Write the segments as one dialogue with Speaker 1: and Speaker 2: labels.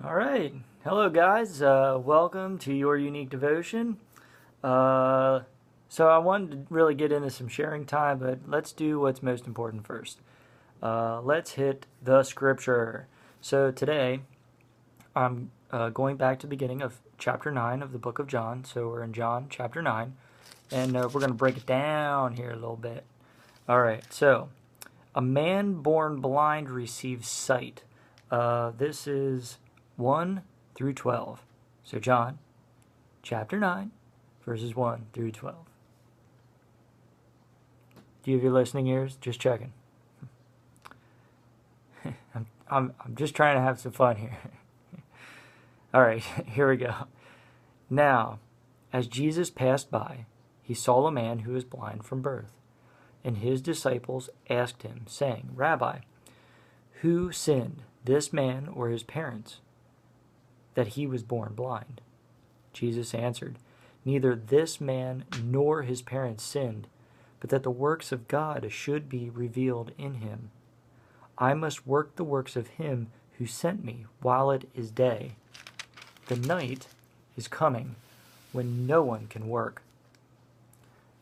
Speaker 1: All right. Hello, guys. Welcome to your unique devotion. So, I wanted to really get into some sharing time, but let's do what's most important first. Let's hit the scripture. So, today, I'm going back to the beginning of chapter 9 of the book of John. So, we're in John chapter 9, and we're going to break it down here a little bit. All right. So, a man born blind receives sight. This is 1 through 12. So, John chapter 9, verses 1 through 12. Do you have your listening ears? Just checking. I'm just trying to have some fun here. All right, here we go. Now, as Jesus passed by, he saw a man who was blind from birth. And his disciples asked him, saying, Rabbi, who sinned, this man or his parents, that he was born blind? Jesus answered, Neither this man nor his parents sinned, but that the works of God should be revealed in him. I must work the works of him who sent me while it is day. The night is coming when no one can work.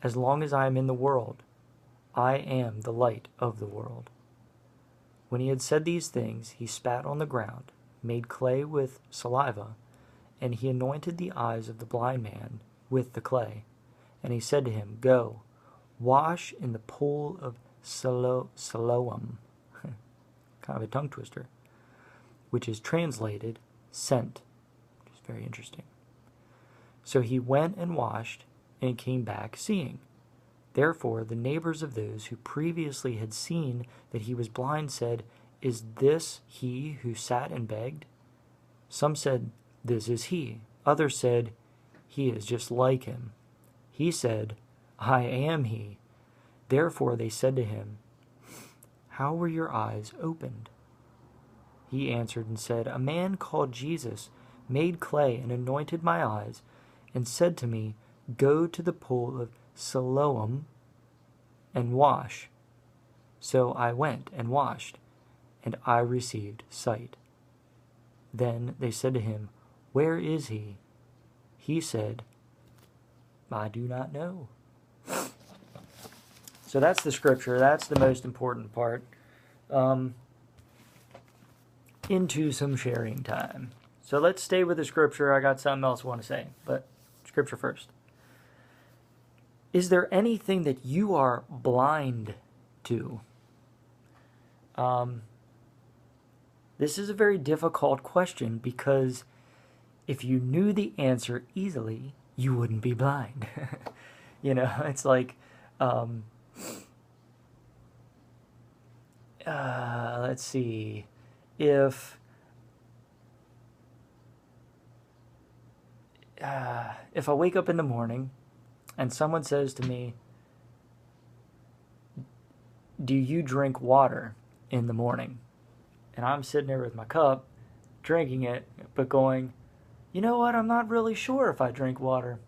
Speaker 1: As long as I am in the world, I am the light of the world. When he had said these things, he spat on the ground, made clay with saliva, and he anointed the eyes of the blind man with the clay. And he said to him, Go, wash in the pool of Siloam, kind of a tongue twister, which is translated sent, which is very interesting. So he went and washed, and came back seeing. Therefore the neighbors of those who previously had seen that he was blind said, Is this he who sat and begged? Some said, This is he. Others said, He is just like him. He said, I am he. Therefore they said to him, How were your eyes opened? He answered and said, A man called Jesus made clay and anointed my eyes, and said to me, Go to the pool of Siloam and wash. So I went and washed, and I received sight. Then they said to him, Where is he? He said, I do not know. So that's the scripture. That's the most important part. Into some sharing time. So let's stay with the scripture. I got something else I want to say, but scripture first. Is there anything that you are blind to? This is a very difficult question because if you knew the answer easily, you wouldn't be blind. It's like, let's see, if I wake up in the morning and someone says to me, do you drink water in the morning? And I'm sitting there with my cup, drinking it, but going, you know what, I'm not really sure if I drink water.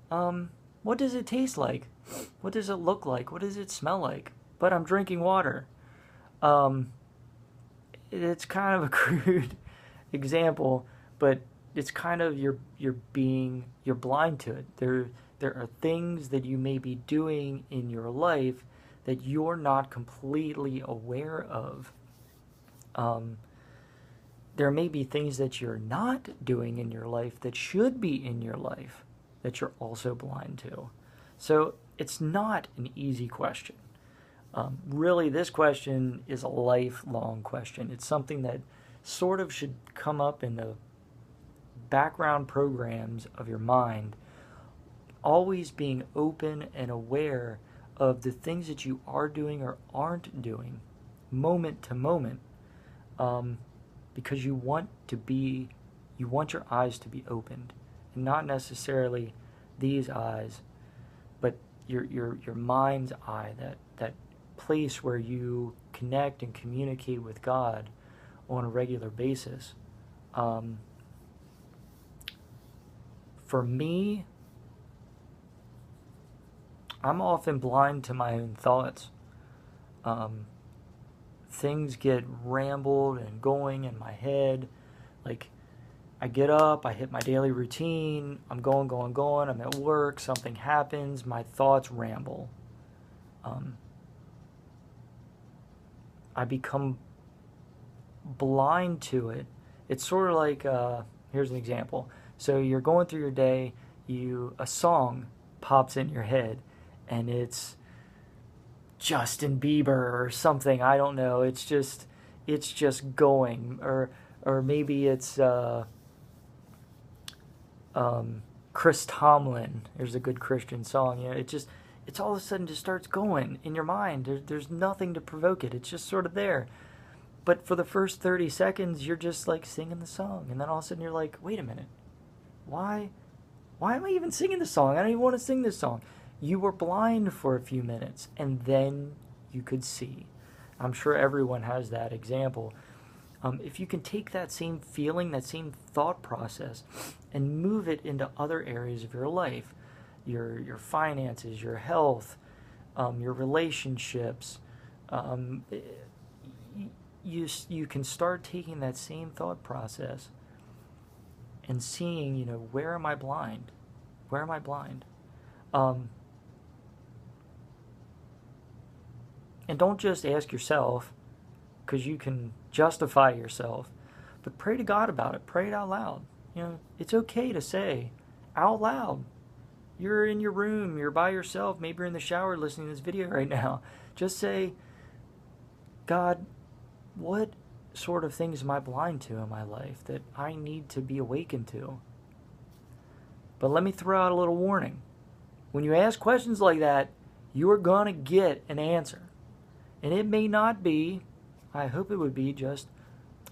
Speaker 1: What does it taste like? What does it look like? What does it smell like? But I'm drinking water. It's kind of a crude example, but it's kind of you're blind to it. There are things that you may be doing in your life that you're not completely aware of. There may be things that you're not doing in your life that should be in your life that you're also blind to. So it's not an easy question. Really, this question is a lifelong question. It's something that sort of should come up in the background programs of your mind, always being open and aware of the things that you are doing or aren't doing, moment to moment, because you want your eyes to be opened, and not necessarily these eyes, but your mind's eye, that place where you connect and communicate with God on a regular basis. For me, I'm often blind to my own thoughts. Things get rambled and going in my head, Like, I get up, I hit my daily routine, I'm going, I'm at work, something happens, my thoughts ramble. I become blind to it. It's sort of like, here's an example. So you're going through your day, a song pops in your head, and it's Justin Bieber or something. I don't know. It's just going, or maybe it's Chris Tomlin. There's a good Christian song. It's all of a sudden just starts going in your mind. There's nothing to provoke it. It's just sort of there. But for the first 30 seconds, you're just like singing the song, and then all of a sudden you're like, wait a minute, why am I even singing this song? I don't even want to sing this song. You were blind for a few minutes, and then you could see. I'm sure everyone has that example. If you can take that same feeling, that same thought process, and move it into other areas of your life, your finances, your health, your relationships, you can start taking that same thought process and seeing, where am I blind? Where am I blind? And don't just ask yourself, because you can justify yourself, but pray to God about it. Pray it out loud. It's okay to say out loud. You're in your room, you're by yourself, maybe you're in the shower listening to this video right now. Just say, God, what sort of things am I blind to in my life that I need to be awakened to? But let me throw out a little warning. When you ask questions like that, you are going to get an answer. And it may not be, I hope it would be just,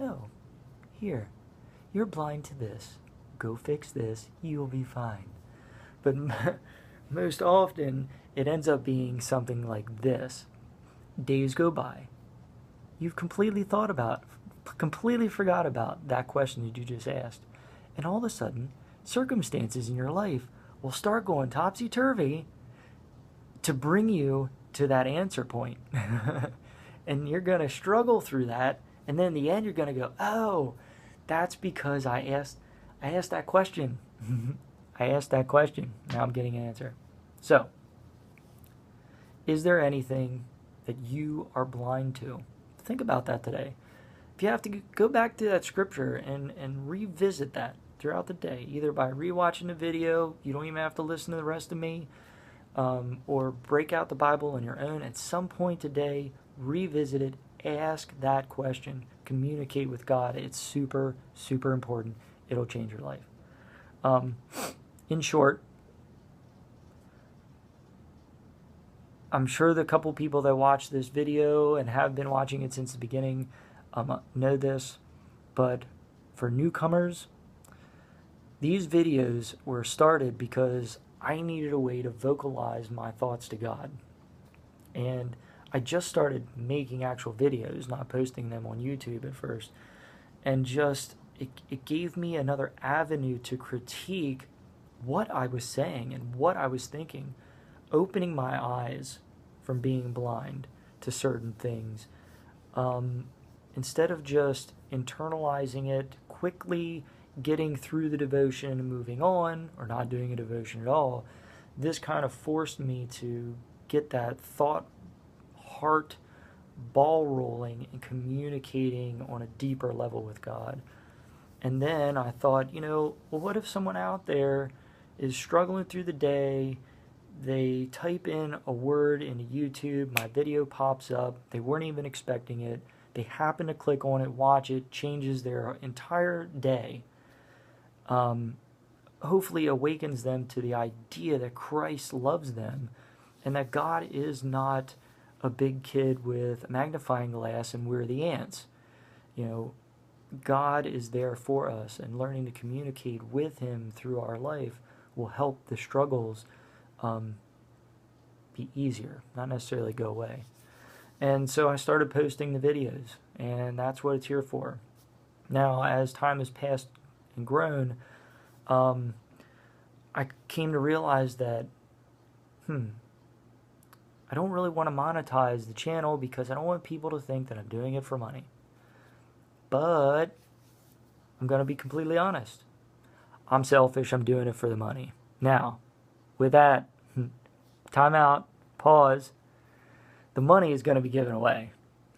Speaker 1: oh, here, you're blind to this. Go fix this. You'll be fine. But most often, it ends up being something like this. Days go by. You've completely forgot about that question that you just asked. And all of a sudden, circumstances in your life will start going topsy-turvy to bring you to that answer point. And you're going to struggle through that. And then in the end, you're going to go, oh, that's because I asked that question. I asked that question. Now I'm getting an answer. So, is there anything that you are blind to? Think about that today. If you have to go back to that scripture and revisit that throughout the day, either by rewatching the video, you don't even have to listen to the rest of me, or break out the Bible on your own at some point today, revisit it, ask that question, communicate with God. It's super, super important. It'll change your life. In short, I'm sure the couple people that watch this video and have been watching it since the beginning know this, but for newcomers, these videos were started because I needed a way to vocalize my thoughts to God. And I just started making actual videos, not posting them on YouTube at first. And it gave me another avenue to critique what I was saying and what I was thinking, opening my eyes from being blind to certain things. Instead of just internalizing it, quickly getting through the devotion and moving on, or not doing a devotion at all, this kind of forced me to get that thought, heart, ball rolling and communicating on a deeper level with God. And then I thought, well, what if someone out there is struggling through the day, they type in a word into YouTube, my video pops up, they weren't even expecting it, they happen to click on it, watch it, changes their entire day. Hopefully awakens them to the idea that Christ loves them and that God is not a big kid with a magnifying glass and we're the ants. God is there for us, and learning to communicate with Him through our life will help the struggles be easier, not necessarily go away. And so I started posting the videos, and that's what it's here for. Now, as time has passed and grown, I came to realize that, I don't really want to monetize the channel because I don't want people to think that I'm doing it for money. But I'm going to be completely honest. I'm selfish. I'm doing it for the money. Now, with that, time out, pause. The money is going to be given away.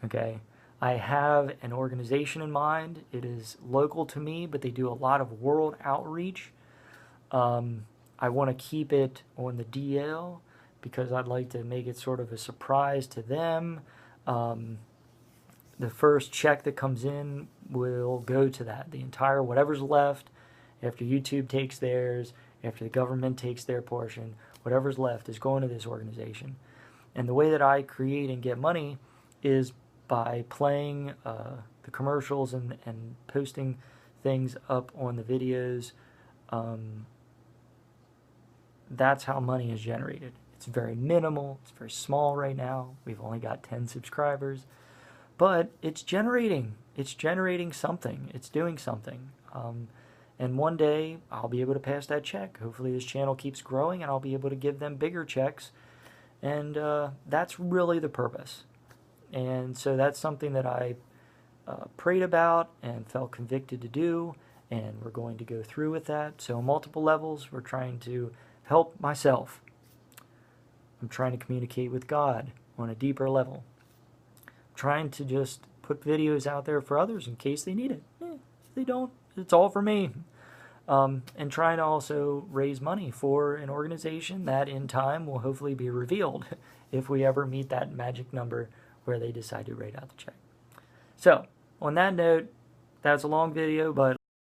Speaker 1: Okay? I have an organization in mind. It is local to me, but they do a lot of world outreach. I want to keep it on the DL because I'd like to make it sort of a surprise to them. The first check that comes in will go to that. The entire whatever's left after YouTube takes theirs, after the government takes their portion, whatever's left is going to this organization. And the way that I create and get money is by playing the commercials and posting things up on the videos. That's how money is generated. It's very minimal. It's very small right now. We've only got 10 subscribers. But it's generating. It's generating something. It's doing something. And one day, I'll be able to pass that check. Hopefully this channel keeps growing and I'll be able to give them bigger checks. And that's really the purpose. And so that's something that I prayed about and felt convicted to do. And we're going to go through with that. So on multiple levels, we're trying to help myself. I'm trying to communicate with God on a deeper level. I'm trying to just put videos out there for others in case they need it. If they don't, it's all for me. And trying to also raise money for an organization that in time will hopefully be revealed if we ever meet that magic number where they decide to write out the check. So, on that note, that's a long video, but